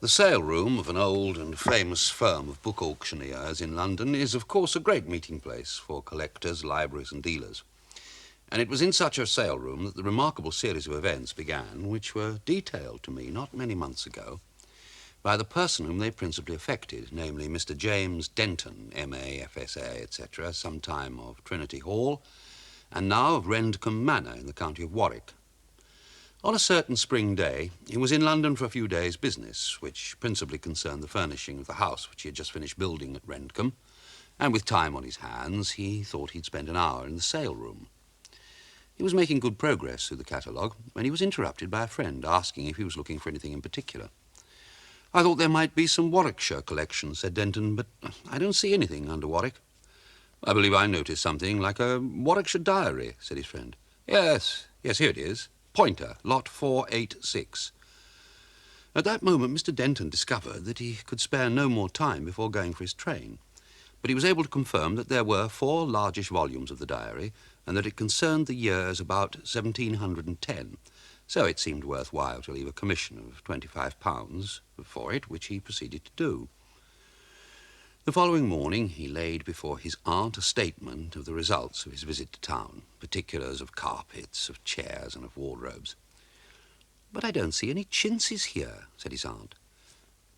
The sale room of an old and famous firm of book auctioneers in London is, of course, a great meeting place for collectors, libraries and dealers. And it was in such a sale room that the remarkable series of events began, which were detailed to me not many months ago by the person whom they principally affected, namely Mr. James Denton, M.A., F.S.A., etc., sometime of Trinity Hall, and now of Rendcombe Manor in the county of Warwick. On a certain spring day, he was in London for a few days' business, which principally concerned the furnishing of the house which he had just finished building at Rendcombe, and with time on his hands, he thought he'd spend an hour in the sale room. He was making good progress through the catalogue when he was interrupted by a friend asking if he was looking for anything in particular. "I thought there might be some Warwickshire collection," said Denton, "but I don't see anything under Warwick." "I believe I noticed something like a Warwickshire diary," said his friend. Yes, here it is. Poynter, lot 486. At that moment, Mr. Denton discovered that he could spare no more time before going for his train, but he was able to confirm that there were 4 largish volumes of the diary and that it concerned the years about 1710, so it seemed worthwhile to leave a commission of £25 for it, which he proceeded to do. The following morning he laid before his aunt a statement of the results of his visit to town, particulars of carpets, of chairs, and of wardrobes. "But I don't see any chintzes here," said his aunt.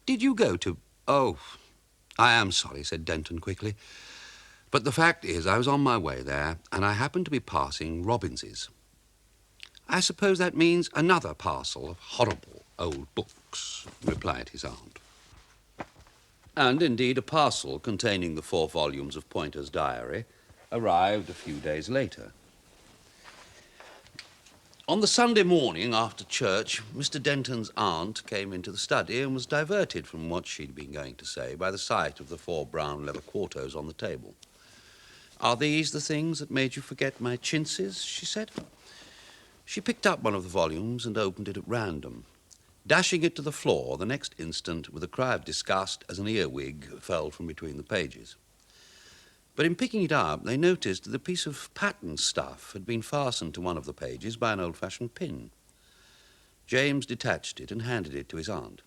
"Did you go to—" "Oh, I am sorry," said Denton quickly, "but the fact is I was on my way there, and I happened to be passing Robbins's." "I suppose that means another parcel of horrible old books," replied his aunt. And indeed a parcel containing the 4 volumes of Poynter's diary arrived a few days later. On the Sunday morning after church, Mr. Denton's aunt came into the study and was diverted from what she'd been going to say by the sight of the 4 brown leather quartos on the table. "Are these the things that made you forget my chintzes?" she said. She picked up one of the volumes and opened it at random, dashing it to the floor the next instant with a cry of disgust as an earwig fell from between the pages. But in picking it up, they noticed that a piece of pattern stuff had been fastened to one of the pages by an old-fashioned pin. James detached it and handed it to his aunt.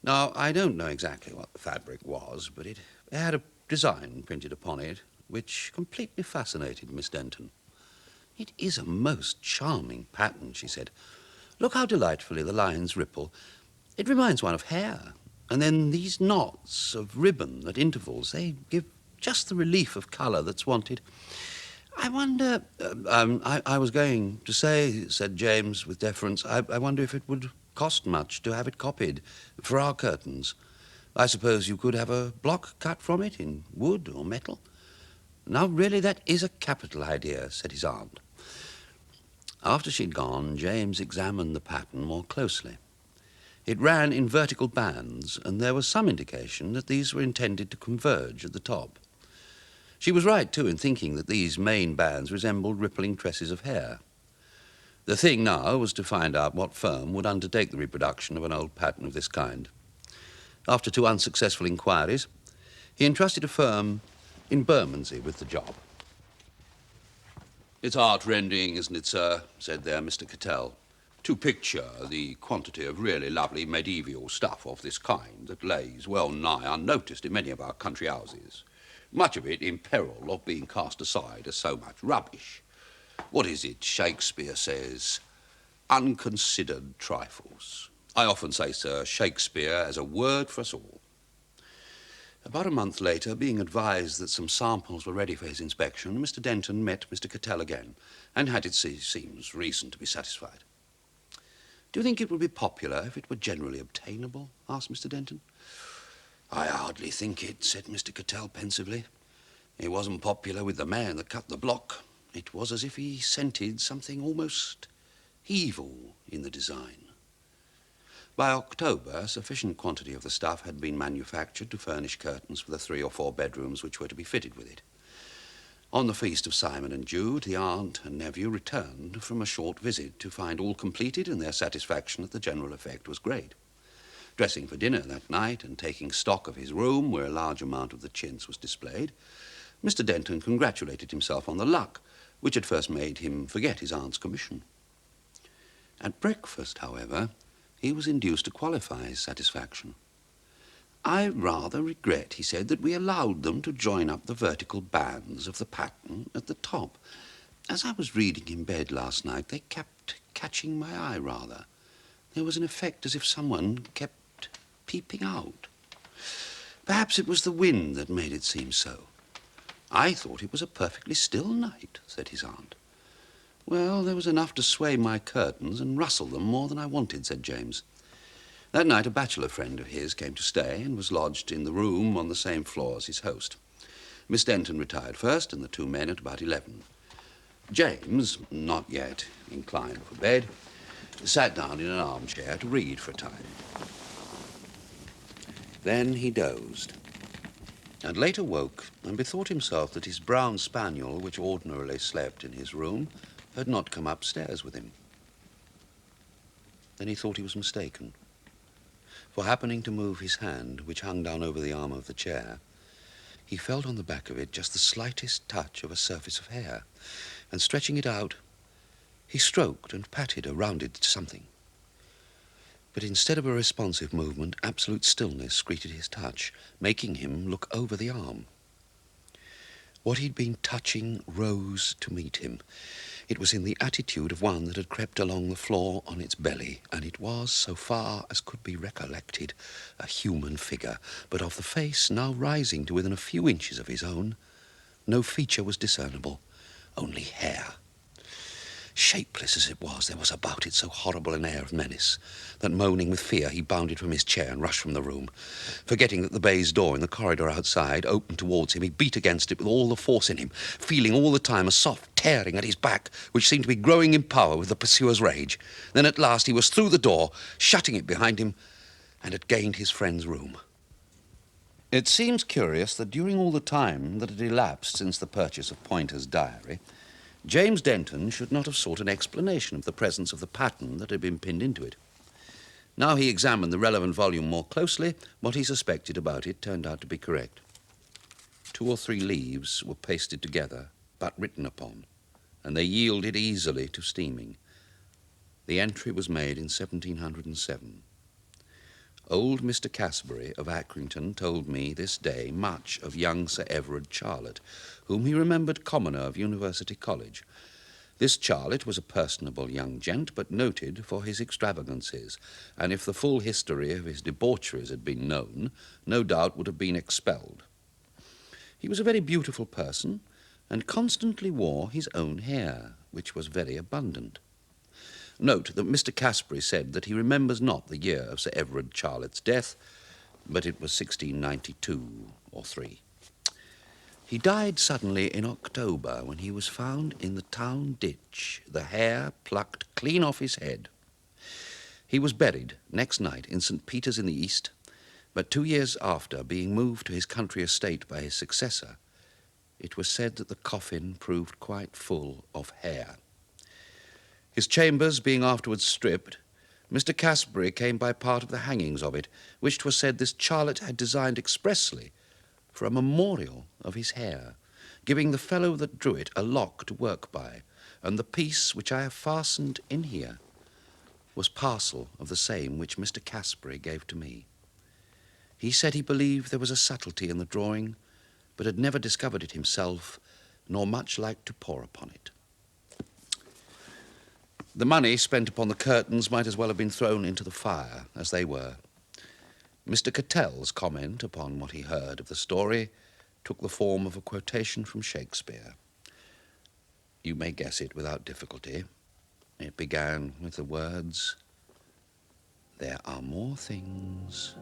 Now, I don't know exactly what the fabric was, but it had a design printed upon it which completely fascinated Miss Denton. "It is a most charming pattern," she said. "Look how delightfully the lines ripple. It reminds one of hair. And then these knots of ribbon at intervals, they give just the relief of colour that's wanted. I wonder—" I was going to say," said James with deference, I wonder if it would cost much to have it copied for our curtains. I suppose you could have a block cut from it in wood or metal." "Now, really, that is a capital idea," said his aunt. After she'd gone, James examined the pattern more closely. It ran in vertical bands, and there was some indication that these were intended to converge at the top. She was right, too, in thinking that these main bands resembled rippling tresses of hair. The thing now was to find out what firm would undertake the reproduction of an old pattern of this kind. After 2 unsuccessful inquiries, he entrusted a firm in Bermondsey with the job. "It's art rendering, isn't it, sir?" said there Mr. Cattell. "To picture the quantity of really lovely medieval stuff of this kind that lays well nigh unnoticed in many of our country houses, much of it in peril of being cast aside as so much rubbish. What is it Shakespeare says? Unconsidered trifles. I often say, sir, Shakespeare has a word for us all." About a month later, being advised that some samples were ready for his inspection, Mr. Denton met Mr. Cattell again and had, it seems, reason to be satisfied. "Do you think it would be popular if it were generally obtainable?" asked Mr. Denton. "I hardly think it," said Mr. Cattell pensively. "It wasn't popular with the man that cut the block. It was as if he scented something almost evil in the design." By October, a sufficient quantity of the stuff had been manufactured to furnish curtains for the 3 or 4 bedrooms which were to be fitted with it. On the feast of Simon and Jude, the aunt and nephew returned from a short visit to find all completed, and their satisfaction at the general effect was great. Dressing for dinner that night and taking stock of his room, where a large amount of the chintz was displayed, Mr. Denton congratulated himself on the luck which had first made him forget his aunt's commission. At breakfast, however, he was induced to qualify his satisfaction. "I rather regret," he said, "that we allowed them to join up the vertical bands of the pattern at the top. As I was reading in bed last night, they kept catching my eye rather. There was an effect as if someone kept peeping out. Perhaps it was the wind that made it seem so. I thought it was a perfectly still night," said his aunt. "Well, there was enough to sway my curtains and rustle them more than I wanted," said James. That night a bachelor friend of his came to stay and was lodged in the room on the same floor as his host. Miss Denton retired first, and the two men at about 11. James, not yet inclined for bed, sat down in an armchair to read for a time. Then he dozed, and later woke and bethought himself that his brown spaniel, which ordinarily slept in his room, had not come upstairs with him. Then he thought he was mistaken, for happening to move his hand, which hung down over the arm of the chair, he felt on the back of it just the slightest touch of a surface of hair, and stretching it out, he stroked and patted a rounded something. But instead of a responsive movement, absolute stillness greeted his touch, making him look over the arm. What he'd been touching rose to meet him. It was in the attitude of one that had crept along the floor on its belly, and it was, so far as could be recollected, a human figure, but of the face now rising to within a few inches of his own, no feature was discernible, only hair. Shapeless as it was, there was about it so horrible an air of menace that, moaning with fear, he bounded from his chair and rushed from the room. Forgetting that the baize door in the corridor outside opened towards him, he beat against it with all the force in him, feeling all the time a soft tearing at his back, which seemed to be growing in power with the pursuer's rage. Then at last he was through the door, shutting it behind him, and had gained his friend's room. It seems curious that during all the time that had elapsed since the purchase of Poynter's diary, James Denton should not have sought an explanation of the presence of the pattern that had been pinned into it. Now he examined the relevant volume more closely. What he suspected about it turned out to be correct. 2 or 3 leaves were pasted together, but written upon, and they yielded easily to steaming. The entry was made in 1707. Old Mr. Casbury of Accrington told me this day much of young Sir Everard Charlett, whom he remembered commoner of University College. This Charlett was a personable young gent, but noted for his extravagances, and if the full history of his debaucheries had been known, no doubt would have been expelled. He was a very beautiful person, and constantly wore his own hair, which was very abundant. Note that Mr. Casbury said that he remembers not the year of Sir Everard Charlett's death, but it was 1692 or 3. He died suddenly in October, when he was found in the town ditch, the hair plucked clean off his head. He was buried next night in St. Peter's in the East, but 2 years after, being moved to his country estate by his successor, it was said that the coffin proved quite full of hair. His chambers being afterwards stripped, Mr. Casbury came by part of the hangings of it, which 'twas said this Charlett had designed expressly for a memorial of his hair, giving the fellow that drew it a lock to work by, and the piece which I have fastened in here was parcel of the same which Mr. Casbury gave to me. He said he believed there was a subtlety in the drawing, but had never discovered it himself, nor much liked to pore upon it. The money spent upon the curtains might as well have been thrown into the fire, as they were. Mr. Cattell's comment upon what he heard of the story took the form of a quotation from Shakespeare. You may guess it without difficulty. It began with the words, "There are more things